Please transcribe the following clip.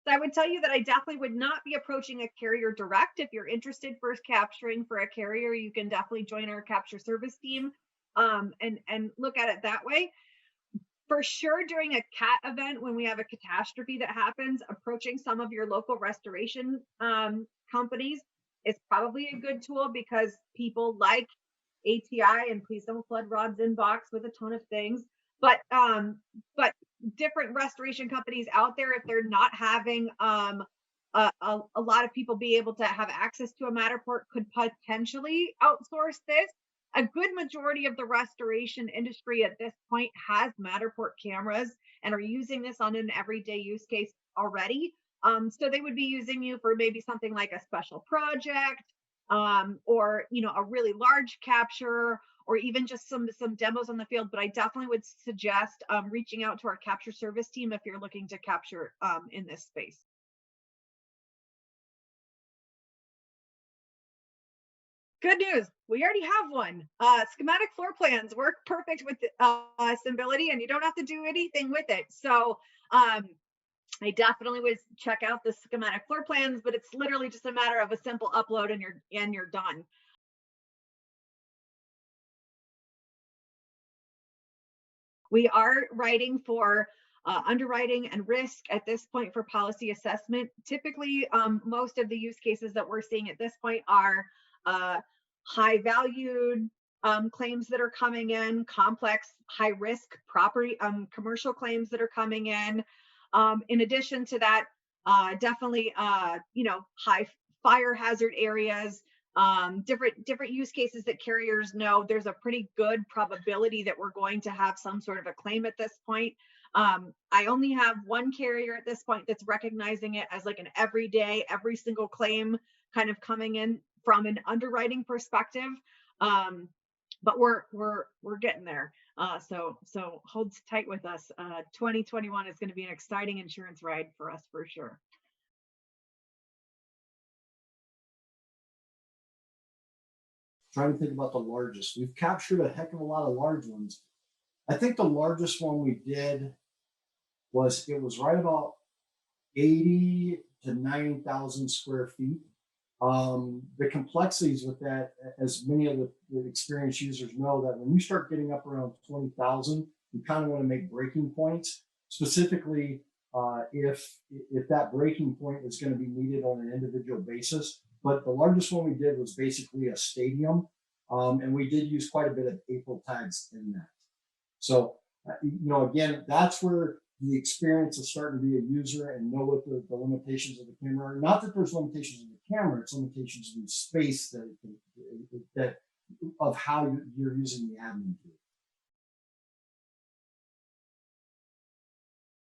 So I would tell you that I definitely would not be approaching a carrier direct. If you're interested first capturing for a carrier, you can definitely join our capture service team, and look at it that way. For sure, during a cat event, when we have a catastrophe that happens, approaching some of your local restoration companies is probably a good tool, because people like ATI, and please don't flood Robb's inbox with a ton of things. But different restoration companies out there, if they're not having a lot of people be able to have access to a Matterport, could potentially outsource this. A good majority of the restoration industry at this point has Matterport cameras and are using this on an everyday use case already. So they would be using you for maybe something like a special project, or a really large capture, or even just some demos on the field. But I definitely would suggest reaching out to our capture service team if you're looking to capture in this space. Good news. We already have one. Schematic floor plans work perfect with Symbility, and you don't have to do anything with it. So I definitely would check out the schematic floor plans, but it's literally just a matter of a simple upload, and you're done. We are writing for underwriting and risk at this point for policy assessment. Typically, most of the use cases that we're seeing at this point are high valued claims that are coming in, complex, high risk property, commercial claims that are coming in. In addition to that, definitely, high fire hazard areas, different use cases that carriers know there's a pretty good probability that we're going to have some sort of a claim at this point. I only have one carrier at this point that's recognizing it as like an everyday, every single claim kind of coming in from an underwriting perspective. But we're getting there. So hold tight with us. 2021 is going to be an exciting insurance ride for us for sure. Trying to think about the largest. We've captured a heck of a lot of large ones. I think the largest one we did it was right about 80 to 90,000 square feet. The complexities with that, as many of the experienced users know, that when you start getting up around 20,000, you kind of want to make breaking points, specifically if that breaking point is going to be needed on an individual basis. But the largest one we did was basically a stadium, and we did use quite a bit of April tags in that. So, again, that's where the experience of starting to be a user and know what the limitations of the camera are. Not that there's limitations of the camera, it's limitations in the space that of how you're using the admin tool.